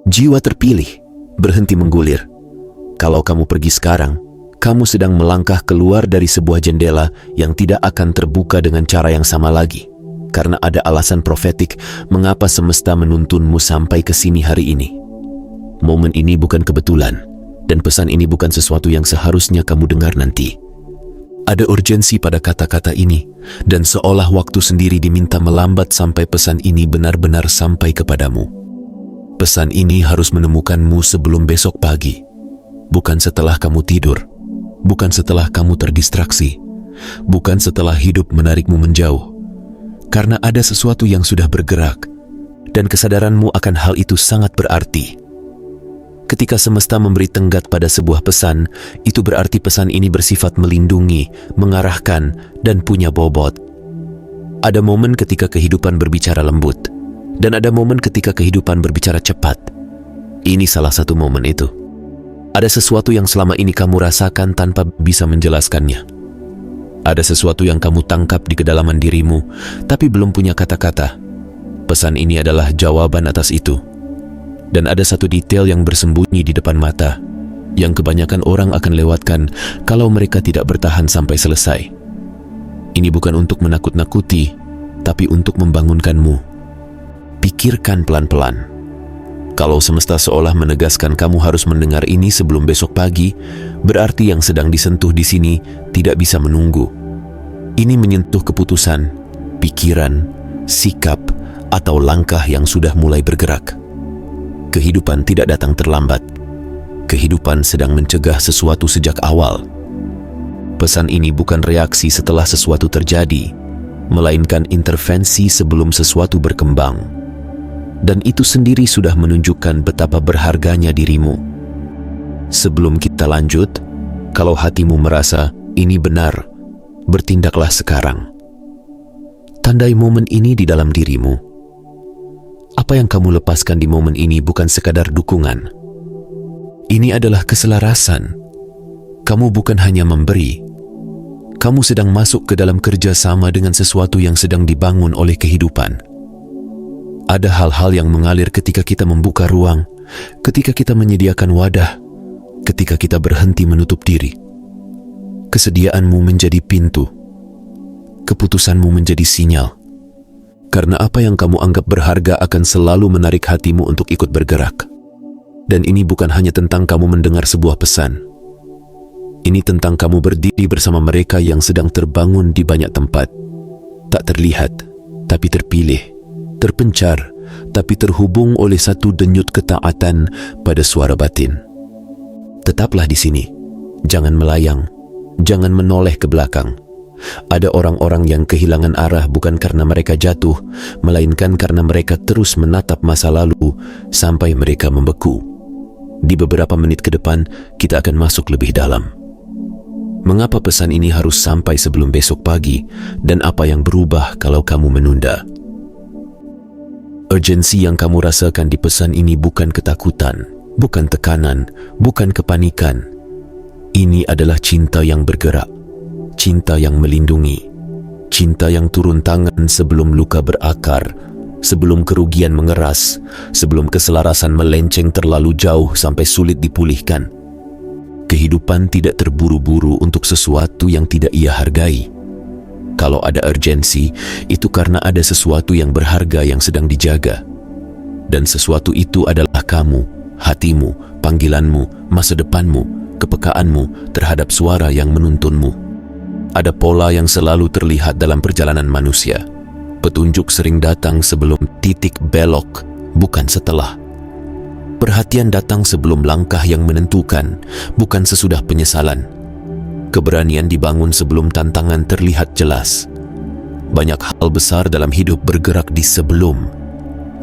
Jiwa terpilih, berhenti menggulir. Kalau kamu pergi sekarang, kamu sedang melangkah keluar dari sebuah jendela yang tidak akan terbuka dengan cara yang sama lagi. Karena ada alasan profetik mengapa semesta menuntunmu sampai ke sini hari ini. Momen ini bukan kebetulan, dan pesan ini bukan sesuatu yang seharusnya kamu dengar nanti. Ada urgensi pada kata-kata ini, dan seolah waktu sendiri diminta melambat sampai pesan ini benar-benar sampai kepadamu. Pesan ini harus menemukanmu sebelum besok pagi, bukan setelah kamu tidur, bukan setelah kamu terdistraksi, bukan setelah hidup menarikmu menjauh. Karena ada sesuatu yang sudah bergerak, dan kesadaranmu akan hal itu sangat berarti. Ketika semesta memberi tenggat pada sebuah pesan, itu berarti pesan ini bersifat melindungi, mengarahkan, dan punya bobot. Ada momen ketika kehidupan berbicara lembut, dan ada momen ketika kehidupan berbicara cepat. Ini salah satu momen itu. Ada sesuatu yang selama ini kamu rasakan tanpa bisa menjelaskannya. Ada sesuatu yang kamu tangkap di kedalaman dirimu, tapi belum punya kata-kata. Pesan ini adalah jawaban atas itu. Dan ada satu detail yang bersembunyi di depan mata, yang kebanyakan orang akan lewatkan kalau mereka tidak bertahan sampai selesai. Ini bukan untuk menakut-nakuti, tapi untuk membangunkanmu. Pikirkan pelan-pelan. Kalau semesta seolah menegaskan kamu harus mendengar ini sebelum besok pagi, berarti yang sedang disentuh di sini tidak bisa menunggu. Ini menyentuh keputusan, pikiran, sikap, atau langkah yang sudah mulai bergerak. Kehidupan tidak datang terlambat. Kehidupan sedang mencegah sesuatu sejak awal. Pesan ini bukan reaksi setelah sesuatu terjadi, melainkan intervensi sebelum sesuatu berkembang. Dan itu sendiri sudah menunjukkan betapa berharganya dirimu. Sebelum kita lanjut, kalau hatimu merasa ini benar, bertindaklah sekarang. Tandai momen ini di dalam dirimu. Apa yang kamu lepaskan di momen ini bukan sekadar dukungan. Ini adalah keselarasan. Kamu bukan hanya memberi. Kamu sedang masuk ke dalam kerjasama dengan sesuatu yang sedang dibangun oleh kehidupan. Ada hal-hal yang mengalir ketika kita membuka ruang, ketika kita menyediakan wadah, ketika kita berhenti menutup diri. Kesediaanmu menjadi pintu. Keputusanmu menjadi sinyal. Karena apa yang kamu anggap berharga akan selalu menarik hatimu untuk ikut bergerak. Dan ini bukan hanya tentang kamu mendengar sebuah pesan. Ini tentang kamu berdiri bersama mereka yang sedang terbangun di banyak tempat. Tak terlihat, tapi terpilih. Terpencar, tapi terhubung oleh satu denyut ketaatan pada suara batin. Tetaplah di sini. Jangan melayang. Jangan menoleh ke belakang. Ada orang-orang yang kehilangan arah bukan karena mereka jatuh, melainkan karena mereka terus menatap masa lalu sampai mereka membeku. Di beberapa menit ke depan, kita akan masuk lebih dalam. Mengapa pesan ini harus sampai sebelum besok pagi, dan apa yang berubah kalau kamu menunda? Urgensi yang kamu rasakan di pesan ini bukan ketakutan, bukan tekanan, bukan kepanikan. Ini adalah cinta yang bergerak. Cinta yang melindungi, cinta yang turun tangan sebelum luka berakar, sebelum kerugian mengeras, sebelum keselarasan melenceng terlalu jauh sampai sulit dipulihkan. Kehidupan tidak terburu-buru untuk sesuatu yang tidak ia hargai. Kalau ada urgensi, itu karena ada sesuatu yang berharga yang sedang dijaga. Dan sesuatu itu adalah kamu, hatimu, panggilanmu, masa depanmu, kepekaanmu terhadap suara yang menuntunmu. Ada pola yang selalu terlihat dalam perjalanan manusia. Petunjuk sering datang sebelum titik belok, bukan setelah. Perhatian datang sebelum langkah yang menentukan, bukan sesudah penyesalan. Keberanian dibangun sebelum tantangan terlihat jelas. Banyak hal besar dalam hidup bergerak di sebelum.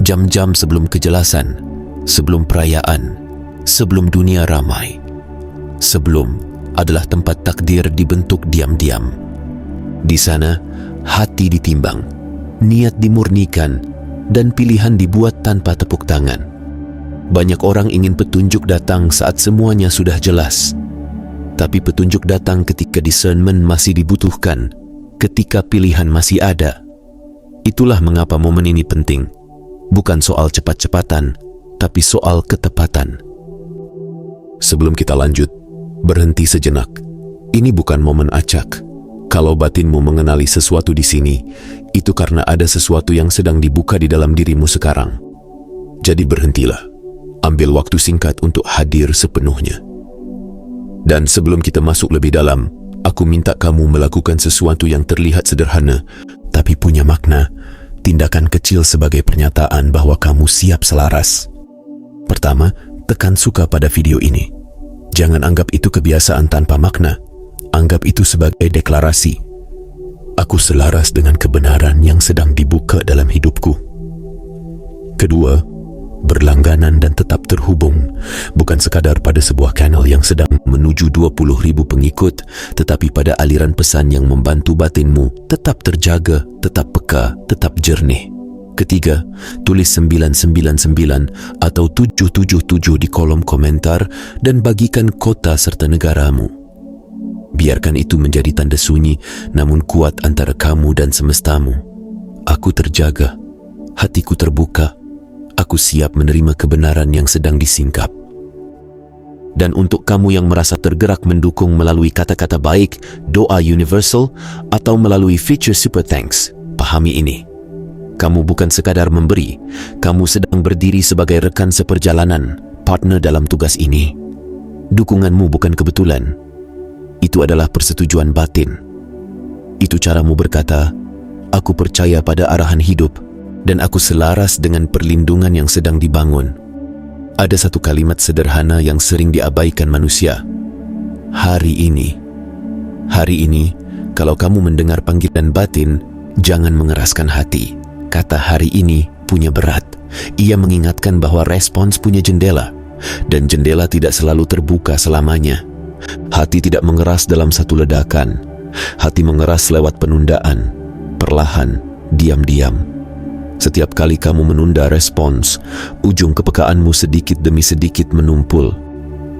Jam-jam sebelum kejelasan, sebelum perayaan, sebelum dunia ramai. Sebelum adalah tempat takdir dibentuk diam-diam. Di sana, hati ditimbang, niat dimurnikan, dan pilihan dibuat tanpa tepuk tangan. Banyak orang ingin petunjuk datang saat semuanya sudah jelas. Tapi petunjuk datang ketika discernment masih dibutuhkan, ketika pilihan masih ada. Itulah mengapa momen ini penting. Bukan soal cepat-cepatan, tetapi soal ketepatan. Sebelum kita lanjut, berhenti sejenak. Ini bukan momen acak. Kalau batinmu mengenali sesuatu di sini, itu karena ada sesuatu yang sedang dibuka di dalam dirimu sekarang. Jadi berhentilah. Ambil waktu singkat untuk hadir sepenuhnya. Dan sebelum kita masuk lebih dalam, aku minta kamu melakukan sesuatu yang terlihat sederhana, tapi punya makna. Tindakan kecil sebagai pernyataan bahwa kamu siap selaras. Pertama, tekan suka pada video ini. Jangan anggap itu kebiasaan tanpa makna. Anggap itu sebagai deklarasi. Aku selaras dengan kebenaran yang sedang dibuka dalam hidupku. Kedua, berlangganan dan tetap terhubung, bukan sekadar pada sebuah channel yang sedang menuju 20,000 pengikut, tetapi pada aliran pesan yang membantu batinmu tetap terjaga, tetap peka, tetap jernih. Ketiga, tulis 999 atau 777 di kolom komentar dan bagikan kota serta negaramu. Biarkan itu menjadi tanda sunyi namun kuat antara kamu dan semestamu. Aku terjaga, hatiku terbuka. Aku siap menerima kebenaran yang sedang disingkap. Dan untuk kamu yang merasa tergerak mendukung melalui kata-kata baik, doa universal, atau melalui feature super thanks, pahami ini. Kamu bukan sekadar memberi, kamu sedang berdiri sebagai rekan seperjalanan, partner dalam tugas ini. Dukunganmu bukan kebetulan. Itu adalah persetujuan batin. Itu caramu berkata, aku percaya pada arahan hidup, dan aku selaras dengan perlindungan yang sedang dibangun. Ada satu kalimat sederhana yang sering diabaikan manusia. Hari ini, kalau kamu mendengar panggilan batin, jangan mengeraskan hati. Kata hari ini punya berat. Ia mengingatkan bahwa respons punya jendela, dan jendela tidak selalu terbuka selamanya. Hati tidak mengeras dalam satu ledakan. Hati mengeras lewat penundaan, perlahan, diam-diam. Setiap kali kamu menunda respons, ujung kepekaanmu sedikit demi sedikit menumpul.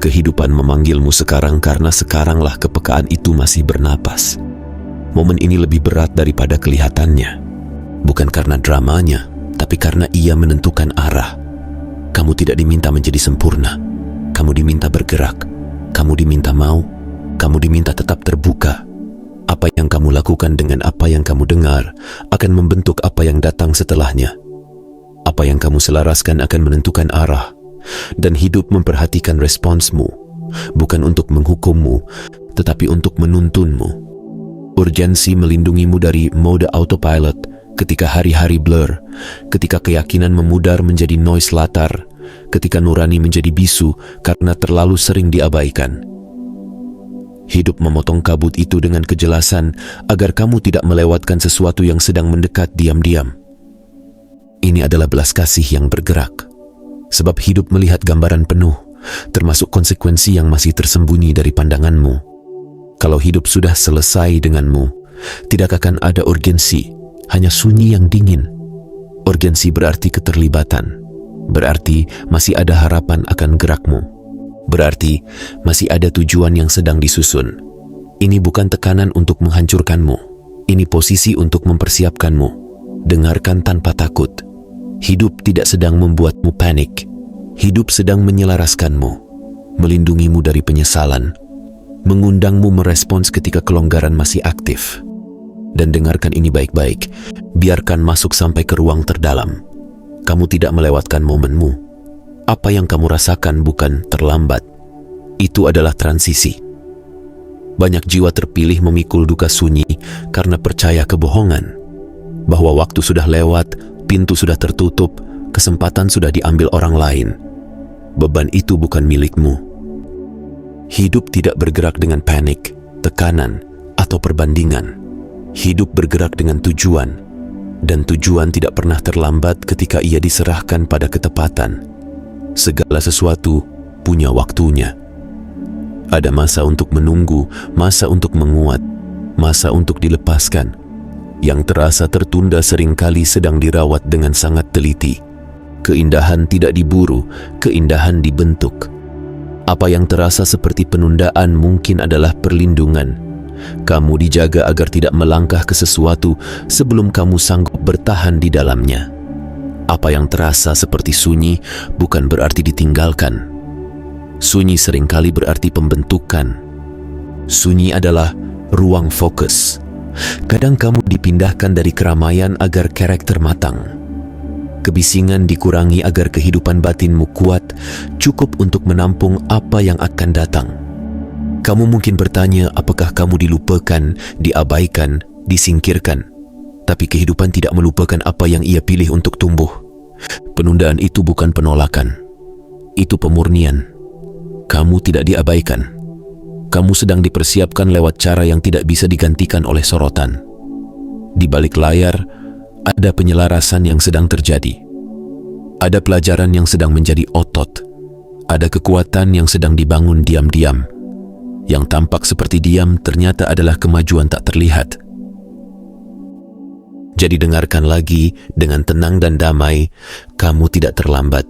Kehidupan memanggilmu sekarang karena sekaranglah kepekaan itu masih bernapas. Momen ini lebih berat daripada kelihatannya. Bukan karena dramanya, tapi karena ia menentukan arah. Kamu tidak diminta menjadi sempurna. Kamu diminta bergerak. Kamu diminta mau. Kamu diminta tetap terbuka. Apa yang kamu lakukan dengan apa yang kamu dengar akan membentuk apa yang datang setelahnya. Apa yang kamu selaraskan akan menentukan arah. Dan hidup memperhatikan responsmu, bukan untuk menghukummu, tetapi untuk menuntunmu. Urgensi melindungimu dari mode autopilot ketika hari-hari blur, ketika keyakinan memudar menjadi noise latar, ketika nurani menjadi bisu karena terlalu sering diabaikan. Hidup memotong kabut itu dengan kejelasan agar kamu tidak melewatkan sesuatu yang sedang mendekat diam-diam. Ini adalah belas kasih yang bergerak, sebab hidup melihat gambaran penuh, termasuk konsekuensi yang masih tersembunyi dari pandanganmu. Kalau hidup sudah selesai denganmu, tidak akan ada urgensi, hanya sunyi yang dingin. Urgensi berarti keterlibatan, berarti masih ada harapan akan gerakmu. Berarti masih ada tujuan yang sedang disusun. Ini bukan tekanan untuk menghancurkanmu. Ini posisi untuk mempersiapkanmu. Dengarkan tanpa takut. Hidup tidak sedang membuatmu panik. Hidup sedang menyelaraskanmu, melindungimu dari penyesalan, mengundangmu merespons ketika kelonggaran masih aktif. Dan dengarkan ini baik-baik. Biarkan masuk sampai ke ruang terdalam. Kamu tidak melewatkan momenmu. Apa yang kamu rasakan bukan terlambat. Itu adalah transisi. Banyak jiwa terpilih memikul duka sunyi karena percaya kebohongan. Bahwa waktu sudah lewat, pintu sudah tertutup, kesempatan sudah diambil orang lain. Beban itu bukan milikmu. Hidup tidak bergerak dengan panik, tekanan, atau perbandingan. Hidup bergerak dengan tujuan. Dan tujuan tidak pernah terlambat ketika ia diserahkan pada ketepatan. Segala sesuatu punya waktunya. Ada masa untuk menunggu, masa untuk menguat, masa untuk dilepaskan. Yang terasa tertunda seringkali sedang dirawat dengan sangat teliti. Keindahan tidak diburu, keindahan dibentuk. Apa yang terasa seperti penundaan mungkin adalah perlindungan. Kamu dijaga agar tidak melangkah ke sesuatu sebelum kamu sanggup bertahan di dalamnya. Apa yang terasa seperti sunyi bukan berarti ditinggalkan. Sunyi seringkali berarti pembentukan. Sunyi adalah ruang fokus. Kadang kamu dipindahkan dari keramaian agar karakter matang. Kebisingan dikurangi agar kehidupan batinmu kuat, cukup untuk menampung apa yang akan datang. Kamu mungkin bertanya, apakah kamu dilupakan, diabaikan, disingkirkan? Tapi kehidupan tidak melupakan apa yang ia pilih untuk tumbuh. Penundaan itu bukan penolakan. Itu pemurnian. Kamu tidak diabaikan. Kamu sedang dipersiapkan lewat cara yang tidak bisa digantikan oleh sorotan. Di balik layar, ada penyelarasan yang sedang terjadi. Ada pelajaran yang sedang menjadi otot. Ada kekuatan yang sedang dibangun diam-diam. Yang tampak seperti diam ternyata adalah kemajuan tak terlihat. Jadi dengarkan lagi dengan tenang dan damai. Kamu tidak terlambat.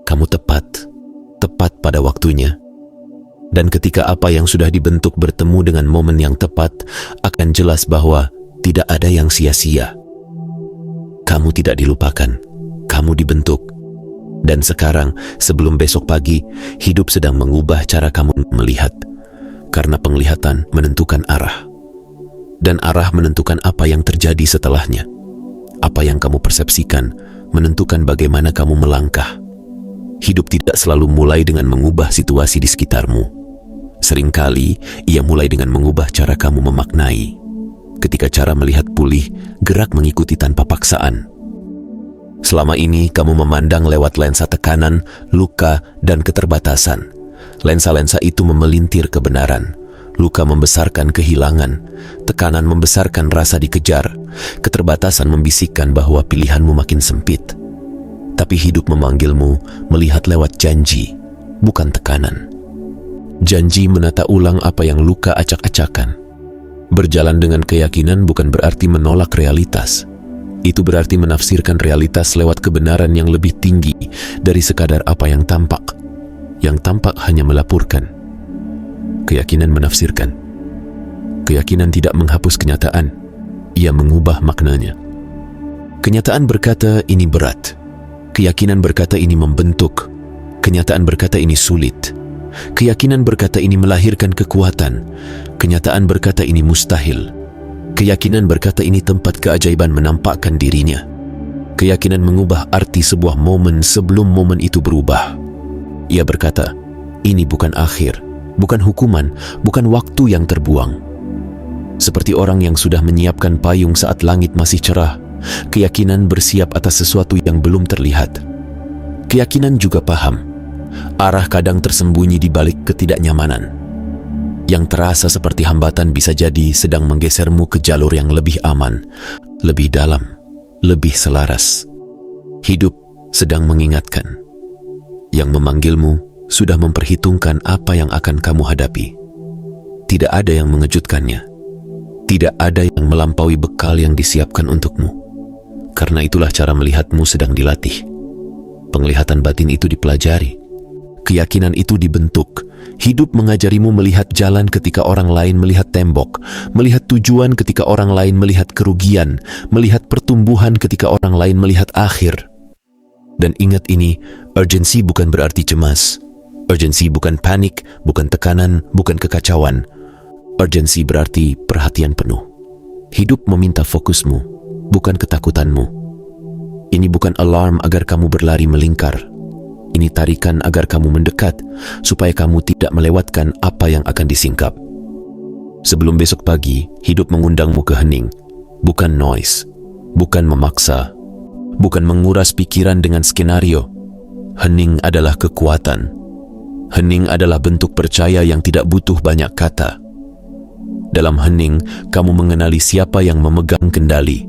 Kamu tepat pada waktunya. Dan ketika apa yang sudah dibentuk bertemu dengan momen yang tepat, akan jelas bahwa tidak ada yang sia-sia. Kamu tidak dilupakan. Kamu dibentuk. Dan sekarang, sebelum besok pagi, hidup sedang mengubah cara kamu melihat. Karena penglihatan menentukan arah. Dan arah menentukan apa yang terjadi setelahnya. Apa yang kamu persepsikan menentukan bagaimana kamu melangkah. Hidup tidak selalu mulai dengan mengubah situasi di sekitarmu. Seringkali ia mulai dengan mengubah cara kamu memaknai. Ketika cara melihat pulih, gerak mengikuti tanpa paksaan. Selama ini kamu memandang lewat lensa tekanan, luka, dan keterbatasan. Lensa-lensa itu memelintir kebenaran. Luka membesarkan kehilangan, tekanan membesarkan rasa dikejar, keterbatasan membisikkan bahwa pilihanmu makin sempit. Tapi hidup memanggilmu melihat lewat janji, bukan tekanan. Janji menata ulang apa yang luka acak-acakan. Berjalan dengan keyakinan bukan berarti menolak realitas. Itu berarti menafsirkan realitas lewat kebenaran yang lebih tinggi dari sekadar apa yang tampak. Yang tampak hanya melaporkan. Keyakinan menafsirkan. Keyakinan tidak menghapus kenyataan. Ia mengubah maknanya. Kenyataan berkata ini berat. Keyakinan berkata ini membentuk. Kenyataan berkata ini sulit. Keyakinan berkata ini melahirkan kekuatan. Kenyataan berkata ini mustahil. Keyakinan berkata ini tempat keajaiban menampakkan dirinya. Keyakinan mengubah arti sebuah momen sebelum momen itu berubah. Ia berkata, ini bukan akhir, bukan hukuman, bukan waktu yang terbuang. Seperti orang yang sudah menyiapkan payung saat langit masih cerah, keyakinan bersiap atas sesuatu yang belum terlihat. Keyakinan juga paham, arah kadang tersembunyi di balik ketidaknyamanan. Yang terasa seperti hambatan bisa jadi sedang menggesermu ke jalur yang lebih aman, lebih dalam, lebih selaras. Hidup sedang mengingatkan. Yang memanggilmu sudah memperhitungkan apa yang akan kamu hadapi. Tidak ada yang mengejutkannya. Tidak ada yang melampaui bekal yang disiapkan untukmu. Karena itulah cara melihatmu sedang dilatih. Penglihatan batin itu dipelajari. Keyakinan itu dibentuk. Hidup mengajarimu melihat jalan ketika orang lain melihat tembok, melihat tujuan ketika orang lain melihat kerugian, melihat pertumbuhan ketika orang lain melihat akhir. Dan ingat ini, urgensi bukan berarti cemas. Urgensi bukan panik, bukan tekanan, bukan kekacauan. Urgensi berarti perhatian penuh. Hidup meminta fokusmu, bukan ketakutanmu. Ini bukan alarm agar kamu berlari melingkar. Ini tarikan agar kamu mendekat, supaya kamu tidak melewatkan apa yang akan disingkap. Sebelum besok pagi, hidup mengundangmu ke hening. Bukan noise, bukan memaksa, bukan menguras pikiran dengan skenario. Hening adalah kekuatan. Hening adalah bentuk percaya yang tidak butuh banyak kata. Dalam hening, kamu mengenali siapa yang memegang kendali.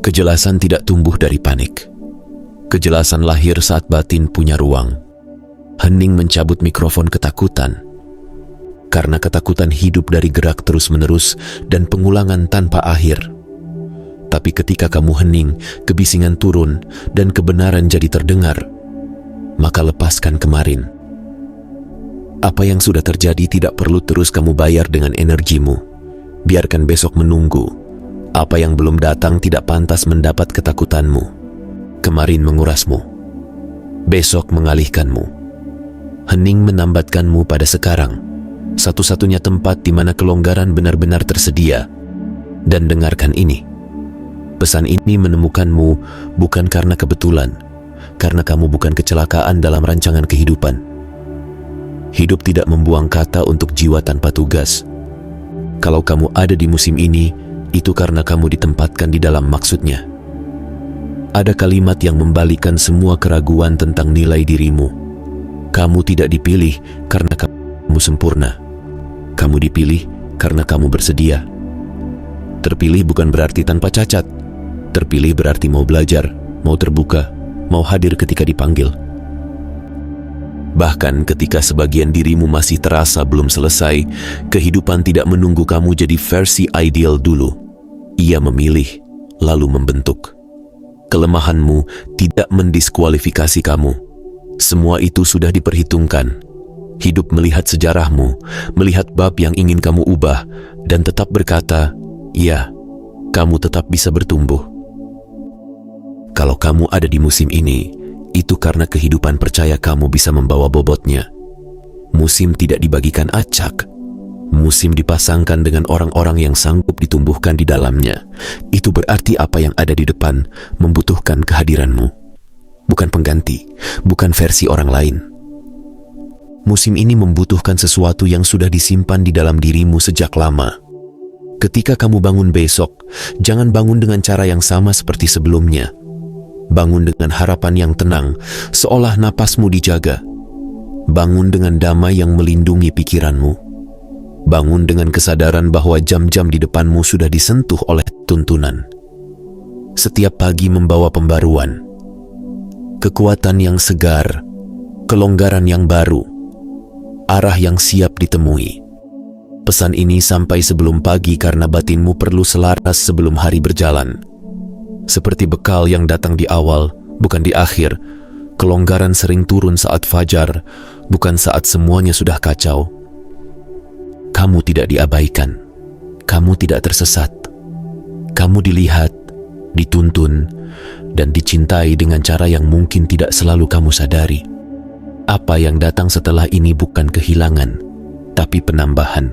Kejelasan tidak tumbuh dari panik. Kejelasan lahir saat batin punya ruang. Hening mencabut mikrofon ketakutan. Karena ketakutan hidup dari gerak terus-menerus dan pengulangan tanpa akhir. Tapi ketika kamu hening, kebisingan turun dan kebenaran jadi terdengar. Maka lepaskan kemarin. Apa yang sudah terjadi tidak perlu terus kamu bayar dengan energimu. Biarkan besok menunggu. Apa yang belum datang tidak pantas mendapat ketakutanmu. Kemarin mengurasmu, besok mengalihkanmu. Hening menambatkanmu pada sekarang, satu-satunya tempat di mana kelonggaran benar-benar tersedia. Dan dengarkan ini, pesan ini menemukanmu bukan karena kebetulan, karena kamu bukan kecelakaan dalam rancangan kehidupan. Hidup tidak membuang kata untuk jiwa tanpa tugas. Kalau kamu ada di musim ini, itu karena kamu ditempatkan di dalam maksudnya. Ada kalimat yang membalikan semua keraguan tentang nilai dirimu. Kamu tidak dipilih karena kamu sempurna. Kamu dipilih karena kamu bersedia. Terpilih bukan berarti tanpa cacat. Terpilih berarti mau belajar, mau terbuka, mau hadir ketika dipanggil. Bahkan ketika sebagian dirimu masih terasa belum selesai, kehidupan tidak menunggu kamu jadi versi ideal dulu. Ia memilih, lalu membentuk. Kelemahanmu tidak mendiskualifikasi kamu. Semua itu sudah diperhitungkan. Hidup melihat sejarahmu, melihat bab yang ingin kamu ubah, dan tetap berkata, ya, kamu tetap bisa bertumbuh. Kalau kamu ada di musim ini, itu karena kehidupan percaya kamu bisa membawa bobotnya. Musim tidak dibagikan acak. Musim dipasangkan dengan orang-orang yang sanggup ditumbuhkan di dalamnya. Itu berarti apa yang ada di depan membutuhkan kehadiranmu. Bukan pengganti, bukan versi orang lain. Musim ini membutuhkan sesuatu yang sudah disimpan di dalam dirimu sejak lama. Ketika kamu bangun besok, jangan bangun dengan cara yang sama seperti sebelumnya. Bangun dengan harapan yang tenang, seolah napasmu dijaga. Bangun dengan damai yang melindungi pikiranmu. Bangun dengan kesadaran bahwa jam-jam di depanmu sudah disentuh oleh tuntunan. Setiap pagi membawa pembaruan, kekuatan yang segar, kelonggaran yang baru, arah yang siap ditemui. Pesan ini sampai sebelum pagi karena batinmu perlu selaras sebelum hari berjalan. Seperti bekal yang datang di awal, bukan di akhir. Kelonggaran sering turun saat fajar, bukan saat semuanya sudah kacau. Kamu tidak diabaikan, kamu tidak tersesat. Kamu dilihat, dituntun, dan dicintai dengan cara yang mungkin tidak selalu kamu sadari. Apa yang datang setelah ini bukan kehilangan, tapi penambahan.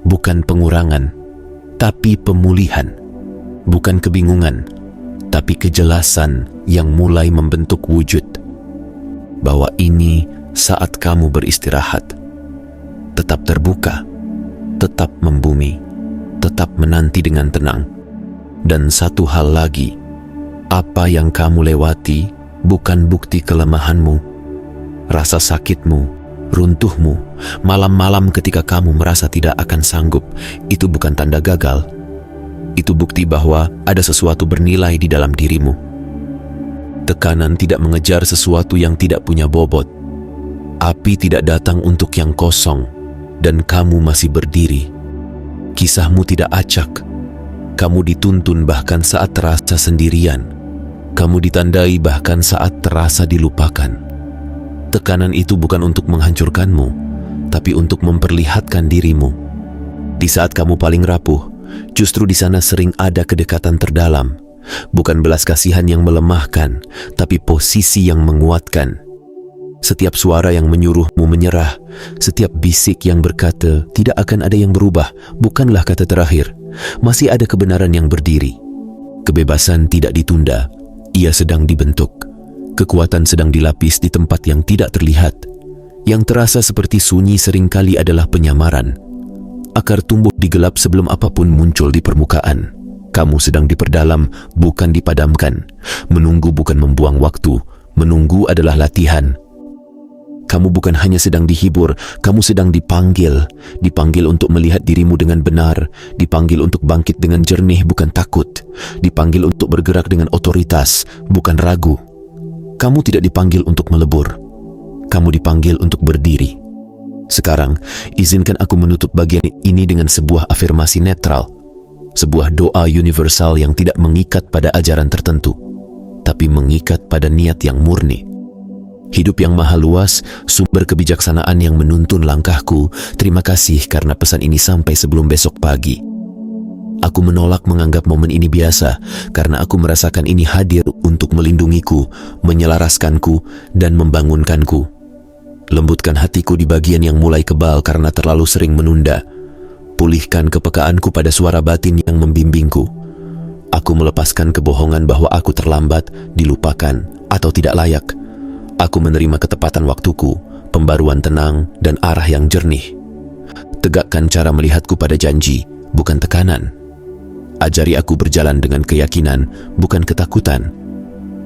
Bukan pengurangan, tapi pemulihan. Bukan kebingungan, tapi kejelasan yang mulai membentuk wujud. Bahwa ini saat kamu beristirahat. Tetap terbuka, tetap membumi, tetap menanti dengan tenang. Dan satu hal lagi, apa yang kamu lewati bukan bukti kelemahanmu. Rasa sakitmu, runtuhmu, malam-malam ketika kamu merasa tidak akan sanggup, itu bukan tanda gagal. Itu bukti bahwa ada sesuatu bernilai di dalam dirimu. Tekanan tidak mengejar sesuatu yang tidak punya bobot. Api tidak datang untuk yang kosong, dan kamu masih berdiri. Kisahmu tidak acak. Kamu dituntun bahkan saat terasa sendirian. Kamu ditandai bahkan saat terasa dilupakan. Tekanan itu bukan untuk menghancurkanmu, tapi untuk memperlihatkan dirimu. Di saat kamu paling rapuh, justru di sana sering ada kedekatan terdalam. Bukan belas kasihan yang melemahkan, tapi posisi yang menguatkan. Setiap suara yang menyuruhmu menyerah, setiap bisik yang berkata tidak akan ada yang berubah, bukanlah kata terakhir. Masih ada kebenaran yang berdiri. Kebebasan tidak ditunda, ia sedang dibentuk. Kekuatan sedang dilapis di tempat yang tidak terlihat. Yang terasa seperti sunyi seringkali adalah penyamaran. Akar tumbuh di gelap sebelum apapun muncul di permukaan. Kamu sedang diperdalam, bukan dipadamkan. Menunggu bukan membuang waktu. Menunggu adalah latihan. Kamu bukan hanya sedang dihibur, kamu sedang dipanggil. Dipanggil untuk melihat dirimu dengan benar. Dipanggil untuk bangkit dengan jernih, bukan takut. Dipanggil untuk bergerak dengan otoritas, bukan ragu. Kamu tidak dipanggil untuk melebur. Kamu dipanggil untuk berdiri. Sekarang, izinkan aku menutup bagian ini dengan sebuah afirmasi netral. Sebuah doa universal yang tidak mengikat pada ajaran tertentu, tapi mengikat pada niat yang murni. Hidup yang maha luas, sumber kebijaksanaan yang menuntun langkahku. Terima kasih karena pesan ini sampai sebelum besok pagi. Aku menolak menganggap momen ini biasa karena aku merasakan ini hadir untuk melindungiku, menyelaraskanku, dan membangunkanku. Lembutkan hatiku di bagian yang mulai kebal karena terlalu sering menunda. Pulihkan kepekaanku pada suara batin yang membimbingku. Aku melepaskan kebohongan bahwa aku terlambat, dilupakan, atau tidak layak. Aku menerima ketepatan waktuku, pembaruan tenang, dan arah yang jernih. Tegakkan cara melihatku pada janji, bukan tekanan. Ajari aku berjalan dengan keyakinan, bukan ketakutan.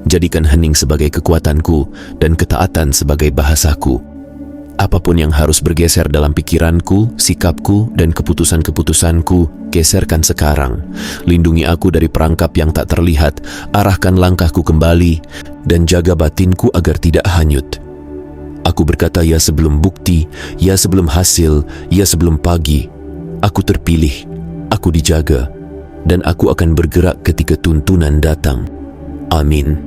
Jadikan hening sebagai kekuatanku dan ketaatan sebagai bahasaku. Apapun yang harus bergeser dalam pikiranku, sikapku, dan keputusan-keputusanku, geserkan sekarang. Lindungi aku dari perangkap yang tak terlihat, arahkan langkahku kembali, dan jaga batinku agar tidak hanyut. Aku berkata ya sebelum bukti, ya sebelum hasil, ya sebelum pagi. Aku terpilih, aku dijaga, dan aku akan bergerak ketika tuntunan datang. Amin.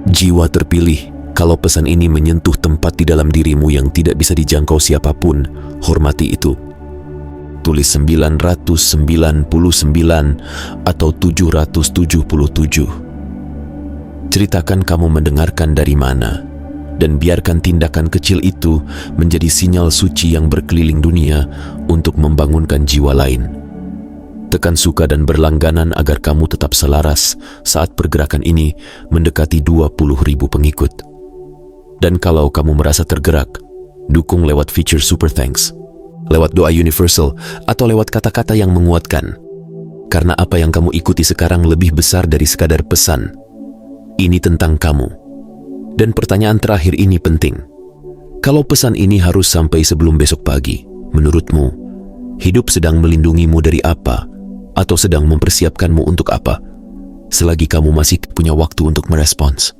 Jiwa terpilih, kalau pesan ini menyentuh tempat di dalam dirimu yang tidak bisa dijangkau siapapun, hormati itu. Tulis 999 atau 777. Ceritakan kamu mendengarkan dari mana, dan biarkan tindakan kecil itu menjadi sinyal suci yang berkeliling dunia untuk membangunkan jiwa lain. Tekan suka dan berlangganan agar kamu tetap selaras saat pergerakan ini mendekati 20.000 pengikut. Dan kalau kamu merasa tergerak, dukung lewat feature Super Thanks, lewat doa universal, atau lewat kata-kata yang menguatkan. Karena apa yang kamu ikuti sekarang lebih besar dari sekadar pesan. Ini tentang kamu. Dan pertanyaan terakhir ini penting. Kalau pesan ini harus sampai sebelum besok pagi, menurutmu, hidup sedang melindungimu dari apa? Atau sedang mempersiapkanmu untuk apa? Selagi kamu masih punya waktu untuk merespons.